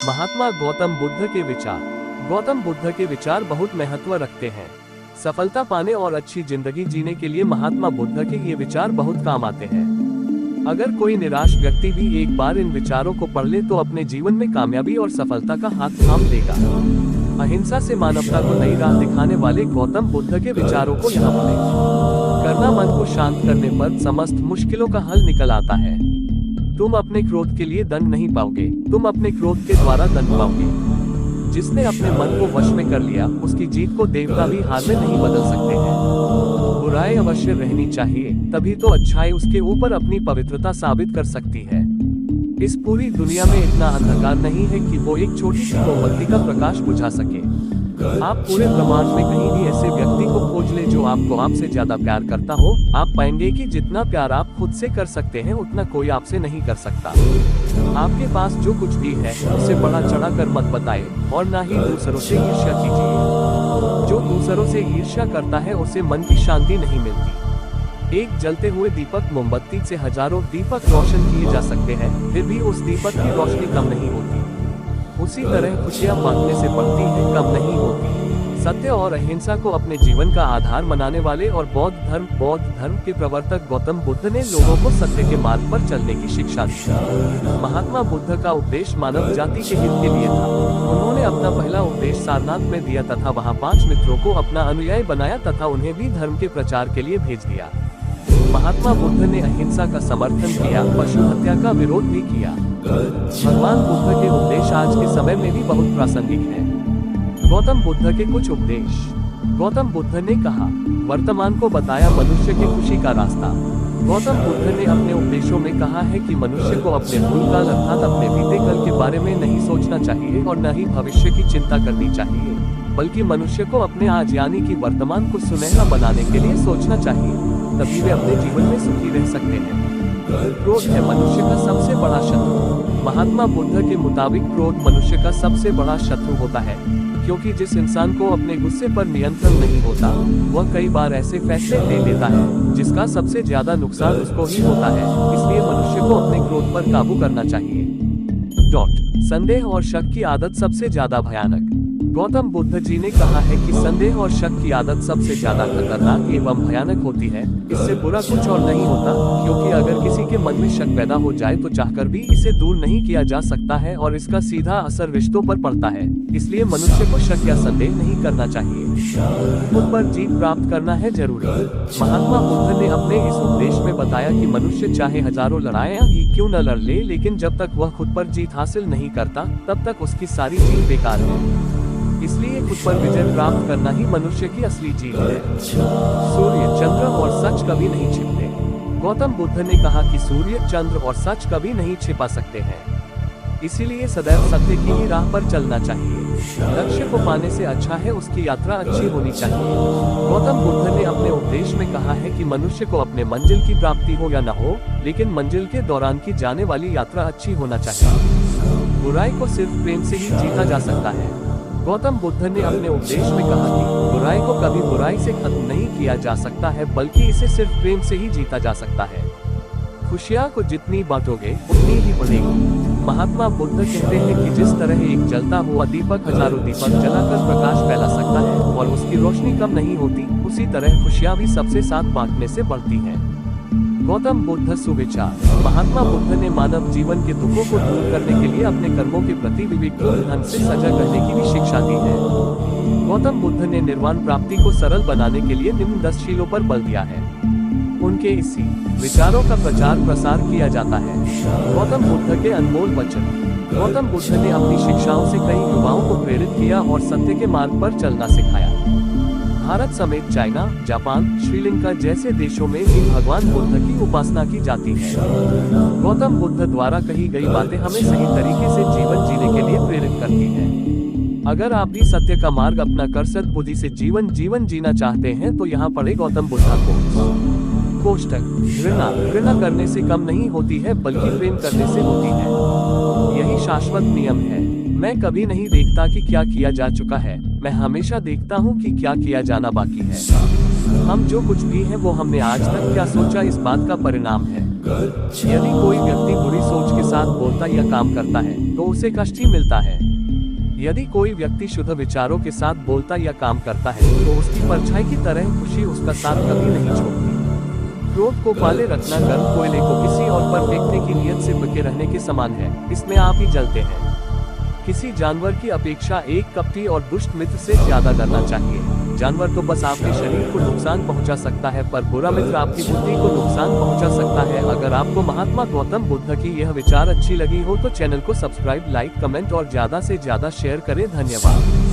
महात्मा गौतम बुद्ध के विचार। गौतम बुद्ध के विचार बहुत महत्व रखते हैं। सफलता पाने और अच्छी जिंदगी जीने के लिए महात्मा बुद्ध के ये विचार बहुत काम आते हैं। अगर कोई निराश व्यक्ति भी एक बार इन विचारों को पढ़ ले तो अपने जीवन में कामयाबी और सफलता का हाथ थाम लेगा। अहिंसा से मानवता को नई राह दिखाने वाले गौतम बुद्ध के विचारों को यहाँ पढ़ें। करना मन को शांत करने पर समस्त मुश्किलों का हल निकल आता है। तुम अपने क्रोध के लिए दंड नहीं पाओगे, तुम अपने क्रोध के द्वारा दंड पाओगे। जिसने अपने मन को वश में कर लिया, उसकी जीत को देवता भी हार में नहीं बदल सकते हैं। बुराई अवश्य रहनी चाहिए, तभी तो अच्छाई उसके ऊपर अपनी पवित्रता साबित कर सकती है। इस पूरी दुनिया में इतना अंधकार नहीं है कि वो एक छोटी सी मोमबत्ती का प्रकाश बुझा सके। आप पूरे ब्रह्मांड में कहीं भी ऐसे व्यक्ति को खोज ले जो आपको आपसे ज्यादा प्यार करता हो। आप पाएंगे कि जितना प्यार आप खुद से कर सकते हैं उतना कोई आपसे नहीं कर सकता। आपके पास जो कुछ भी है उसे बढ़ा चढ़ा कर मत बताए और ना ही दूसरों से ईर्ष्या कीजिए। जो दूसरों से ईर्ष्या करता है उसे मन की शांति नहीं मिलती। एक जलते हुए दीपक मोमबत्ती से हजारों दीपक रोशन किए जा सकते हैं, फिर भी उस दीपक की रोशनी कम नहीं होती। उसी तरह खुशियां बांटने से बढ़ती है, कम नहीं होती। सत्य और अहिंसा को अपने जीवन का आधार बनाने वाले और बौद्ध धर्म के प्रवर्तक गौतम बुद्ध ने लोगों को सत्य के मार्ग पर चलने की शिक्षा दी। महात्मा बुद्ध का उपदेश मानव जाति के हित के लिए था। उन्होंने अपना पहला उपदेश सारनाथ में दिया तथा वहां 5 मित्रों को अपना अनुयायी बनाया तथा उन्हें भी धर्म के प्रचार के लिए भेज दिया। महात्मा बुद्ध ने अहिंसा का समर्थन किया, पशु हत्या का विरोध भी किया। भगवान बुद्ध के उपदेश आज के समय में भी बहुत प्रासंगिक हैं। गौतम बुद्ध के कुछ उपदेश। गौतम बुद्ध ने कहा, वर्तमान को बताया मनुष्य की खुशी का रास्ता। गौतम बुद्ध ने अपने उपदेशों में कहा है कि मनुष्य को अपने भूतकाल अर्थात अपने बीते कल के बारे में नहीं सोचना चाहिए और न ही भविष्य की चिंता करनी चाहिए, बल्कि मनुष्य को अपने आज यानी कि वर्तमान को सुनहरा बनाने के लिए सोचना चाहिए। तभी वे अपने जीवन में सुखी रह सकते हैं। क्रोध है मनुष्य का सबसे बड़ा शत्रु। महात्मा बुद्ध के मुताबिक क्रोध मनुष्य का सबसे बड़ा शत्रु होता है, क्योंकि जिस इंसान को अपने गुस्से पर नियंत्रण नहीं होता वह कई बार ऐसे फैसले ले लेता है जिसका सबसे ज्यादा नुकसान उसको ही होता है। इसलिए मनुष्य को अपने क्रोध पर काबू करना चाहिए। संदेह और शक की आदत सबसे ज्यादा भयानक। गौतम बुद्ध जी ने कहा है कि संदेह और शक की आदत सबसे ज्यादा खतरनाक एवं भयानक होती है। इससे बुरा कुछ और नहीं होता, क्योंकि अगर किसी के मन में शक पैदा हो जाए तो चाहकर भी इसे दूर नहीं किया जा सकता है और इसका सीधा असर रिश्तों पर पड़ता है। इसलिए मनुष्य को शक या संदेह नहीं करना चाहिए। खुद पर जीत प्राप्त करना है जरूरी। महात्मा बुद्ध ने अपने इस उपदेश में बताया कि मनुष्य चाहे हजारों लड़ाइयाँ ही क्यों न लड़ ले, लेकिन जब तक वह खुद पर जीत हासिल नहीं करता तब तक उसकी सारी जीत बेकार है। इसलिए खुद पर विजय प्राप्त करना ही मनुष्य की असली जीत है। सूर्य, चंद्र और सच कभी नहीं छिपते। गौतम बुद्ध ने कहा कि सूर्य, चंद्र और सच कभी नहीं छिपा सकते हैं। इसीलिए सदैव सत्य की ही राह पर चलना चाहिए। लक्ष्य को पाने से अच्छा है उसकी यात्रा अच्छी होनी चाहिए। गौतम बुद्ध ने अपने उपदेश में कहा है कि मनुष्य को अपने मंजिल की प्राप्ति हो या न हो, लेकिन मंजिल के दौरान की जाने वाली यात्रा अच्छी होना चाहिए। बुराई को सिर्फ प्रेम से ही जीता जा सकता है। गौतम बुद्ध ने अपने उपदेश में कहा कि बुराई को कभी बुराई से खत्म नहीं किया जा सकता है, बल्कि इसे सिर्फ प्रेम से ही जीता जा सकता है। खुशियाँ को जितनी बांटोगे उतनी ही बढ़ेगी। महात्मा बुद्ध कहते हैं कि जिस तरह एक जलता हुआ दीपक हजारों दीपक जलाकर प्रकाश फैला सकता है और उसकी रोशनी कम नहीं होती, उसी तरह खुशियाँ भी सबसे साथ बांटने से बढ़ती हैं। गौतम बुद्ध सुविचार। महात्मा बुद्ध ने मानव जीवन के दुखों को दूर करने के लिए अपने कर्मों के प्रति विवेकपूर्ण ढंग से सजग रहने की भी शिक्षा दी है। गौतम बुद्ध ने निर्वाण प्राप्ति को सरल बनाने के लिए निम्न 10 शीलों पर बल दिया है। उनके इसी विचारों का प्रचार प्रसार किया जाता है। गौतम बुद्ध के अनमोल वचन। गौतम बुद्ध ने अपनी शिक्षाओं से कई युवाओं को प्रेरित किया और सत्य के मार्ग पर चलना सिखाया। भारत समेत चाइना, जापान, श्रीलंका जैसे देशों में भी भगवान बुद्ध की उपासना की जाती है। गौतम बुद्ध द्वारा कही गई बातें हमें सही तरीके से जीवन जीने के लिए प्रेरित करती हैं। अगर आप भी सत्य का मार्ग अपना कर सद्बुद्धि से जीवन जीना चाहते हैं तो यहाँ पढ़े गौतम बुद्ध कोष्टक। घृणा करने से कम नहीं होती है, बल्कि प्रेम करने से होती है। यही शाश्वत नियम है। मैं कभी नहीं देखता कि क्या किया जा चुका है, मैं हमेशा देखता हूँ कि क्या किया जाना बाकी है। हम जो कुछ भी है वो हमने आज तक क्या सोचा इस बात का परिणाम है। यदि कोई व्यक्ति बुरी सोच के साथ बोलता या काम करता है तो उसे कष्ट ही मिलता है। यदि कोई व्यक्ति शुद्ध विचारों के साथ बोलता या काम करता है तो उसकी परछाई की तरह खुशी उसका साथ कभी नहीं छोड़ती। क्रोध को पाले रखना गर्म कोयले को किसी और पर फेंकने की नियत से बचे रहने के समान है, इसमें आप ही जलते हैं। किसी जानवर की अपेक्षा एक कपटी और दुष्ट मित्र से ज्यादा डरना चाहिए। जानवर तो बस आपके शरीर को नुकसान पहुंचा सकता है, पर बुरा मित्र आपकी बुद्धि को नुकसान पहुंचा सकता है। अगर आपको महात्मा गौतम बुद्ध की यह विचार अच्छी लगी हो तो चैनल को सब्सक्राइब, लाइक, कमेंट और ज्यादा से ज्यादा शेयर करें। धन्यवाद।